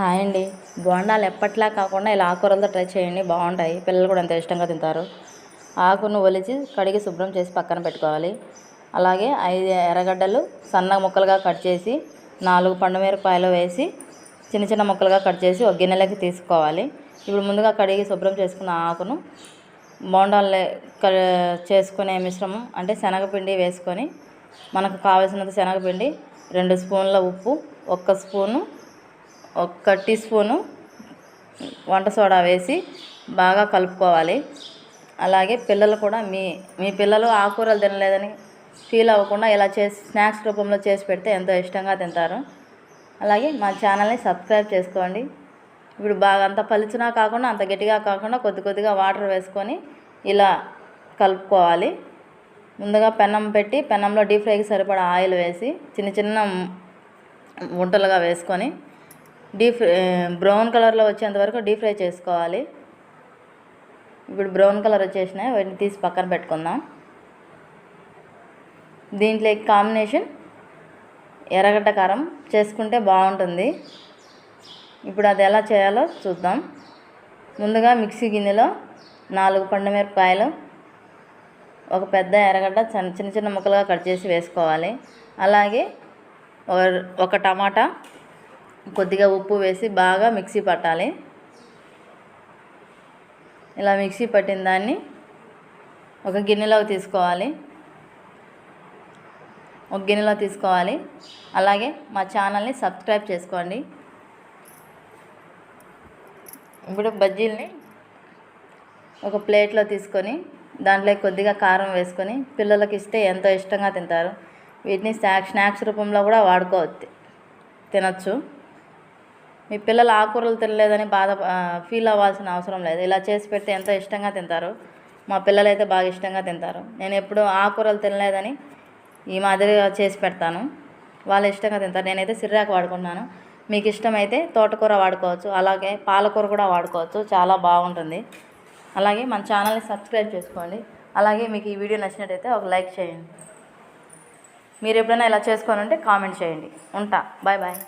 Hi అండి. బోండాలు ఎప్పట్లా కాకుండా ఇలా ఆకుకూరలతో ట్రై చేయండి, బాగుంటాయి. పిల్లలు కూడా అంత ఇష్టంగా తింటారు. ఆకును ఒలిచి కడిగి శుభ్రం చేసి పక్కన పెట్టుకోవాలి. అలాగే 5 ఎర్రగడ్డలు సన్న ముక్కలుగా కట్ చేసి 4 పండుమిరపకాయలు వేసి చిన్న చిన్న ముక్కలుగా కట్ చేసి ఒక గిన్నెలోకి తీసుకోవాలి. ఇప్పుడు ముందుగా కడిగి శుభ్రం చేసుకున్న ఆకును బోండాలు చేసుకునే మిశ్రమం అంటే శనగపిండి వేసుకొని, మనకు కావలసినంత శనగపిండి, 2 స్పూన్ల ఉప్పు, 1 టీ స్పూను వంట సోడా వేసి బాగా కలుపుకోవాలి. అలాగే పిల్లలు కూడా మీ పిల్లలు ఆకుకూరలు తినలేదని ఫీల్ అవ్వకుండా ఇలా చేసి స్నాక్స్ రూపంలో చేసి పెడితే ఎంతో ఇష్టంగా తింటారు. అలాగే మా ఛానల్ని సబ్స్క్రైబ్ చేసుకోండి. ఇప్పుడు బాగా అంత పలుచనా కాకుండా అంత గట్టిగా కాకుండా కొద్ది కొద్దిగా వాటర్ వేసుకొని ఇలా కలుపుకోవాలి. ముందుగా పెనం పెట్టి పెనంలో డీప్ ఫ్రైకి సరిపడా ఆయిల్ వేసి చిన్న చిన్న గుంటలుగా వేసుకొని బ్రౌన్ కలర్లో వచ్చేంత వరకు డీప్ ఫ్రై చేసుకోవాలి. ఇప్పుడు బ్రౌన్ కలర్ వచ్చేసినాయి, వాటిని తీసి పక్కన పెట్టుకుందాం. దీంట్లో కాంబినేషన్ ఎర్రగడ్డ కారం చేసుకుంటే బాగుంటుంది. ఇప్పుడు అది ఎలా చేయాలో చూద్దాం. ముందుగా మిక్సీ గిన్నెలో 4 పండుమిరపకాయలు, ఒక పెద్ద ఎర్రగడ్డ చిన్న చిన్న ముక్కలుగా కట్ చేసి వేసుకోవాలి. అలాగే ఒక టమాటా, కొద్దిగా ఉప్పు వేసి బాగా మిక్సీ పట్టాలి. ఇలా మిక్సీ పట్టిన దాన్ని ఒక గిన్నెలోకి తీసుకోవాలి. అలాగే మా ఛానల్ని సబ్స్క్రైబ్ చేసుకోండి. ఇప్పుడు బజ్జీల్ని ఒక ప్లేట్లో తీసుకొని దాంట్లో కొద్దిగా కారం వేసుకొని పిల్లలకి ఇస్తే ఎంతో ఇష్టంగా తింటారు. వీటిని స్నాక్స్ రూపంలో కూడా తినచ్చు. మీ పిల్లలు ఆకుకూరలు తినలేదని ఫీల్ అవ్వాల్సిన అవసరం లేదు. ఇలా చేసి పెడితే ఎంతో ఇష్టంగా తింటారు. మా పిల్లలు అయితే బాగా ఇష్టంగా తింటారు. నేను ఎప్పుడు ఆకుకూరలు తినలేదని ఈ మాదిరిగా చేసి పెడతాను, వాళ్ళు ఇష్టంగా తింటారు. నేనైతే సిర్రాకు వాడుకుంటున్నాను. మీకు ఇష్టమైతే తోటకూర వాడుకోవచ్చు, అలాగే పాలకూర కూడా వాడుకోవచ్చు, చాలా బాగుంటుంది. అలాగే మన ఛానల్ని సబ్స్క్రైబ్ చేసుకోండి. అలాగే మీకు ఈ వీడియో నచ్చినట్టయితే ఒక లైక్ చేయండి. మీరు ఎప్పుడైనా ఇలా చేసుకొని ఉంటే కామెంట్ చేయండి. ఉంటా. Bye bye.